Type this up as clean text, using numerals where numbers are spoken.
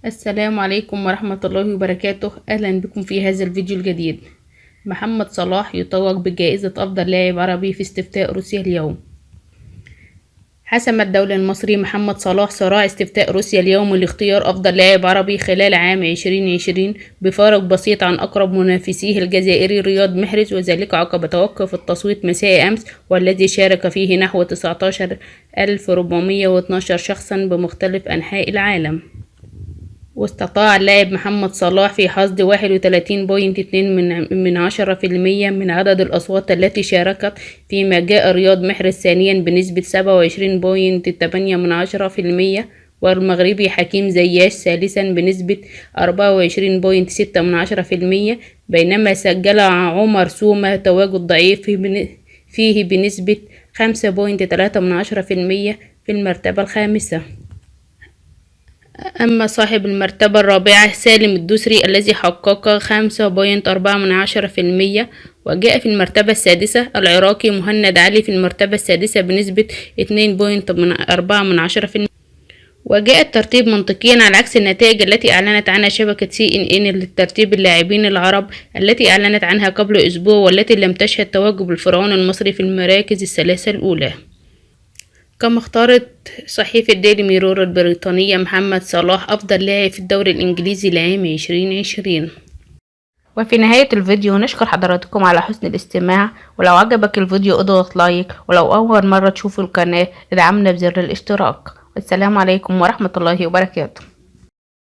السلام عليكم ورحمة الله وبركاته. أهلا بكم في هذا الفيديو الجديد. محمد صلاح يتوج بجائزة أفضل لاعب عربي في استفتاء روسيا اليوم. حسم الدولي المصري محمد صلاح صراع استفتاء روسيا اليوم لاختيار أفضل لاعب عربي خلال عام 2020 بفارق بسيط عن أقرب منافسيه الجزائري رياض محرز، وذلك عقب توقف التصويت مساء أمس، والذي شارك فيه نحو 19,412 شخصا بمختلف أنحاء العالم. واستطاع اللاعب محمد صلاح في حصد 31.2% من عدد الأصوات التي شاركت، فيما جاء رياض محرز ثانيا بنسبة 27.8%، والمغربي حكيم زياش ثالثا بنسبة 24.6%، بينما سجل عمر سومة تواجد ضعيف فيه بنسبة 5.3% في المرتبة الخامسة. أما صاحب المرتبة الرابعة سالم الدوسري الذي حقق 5.4%، وجاء في المرتبة السادسة العراقي مهند علي في المرتبة السادسة بنسبة 2.4%. وجاء الترتيب منطقيا على عكس النتائج التي أعلنت عنها شبكة CNN لترتيب اللاعبين العرب التي أعلنت عنها قبل أسبوع، والتي لم تشهد تواجد الفرعون المصري في المراكز الثلاثة الأولى. كما اختارت صحيفة ديلي ميرور البريطانية محمد صلاح أفضل لاعب في الدوري الإنجليزي لعام 2020. وفي نهاية الفيديو نشكر حضراتكم على حسن الاستماع، ولو عجبك الفيديو اضغط لايك، ولو أول مرة تشوفوا القناة ادعمنا بزر الاشتراك. والسلام عليكم ورحمة الله وبركاته.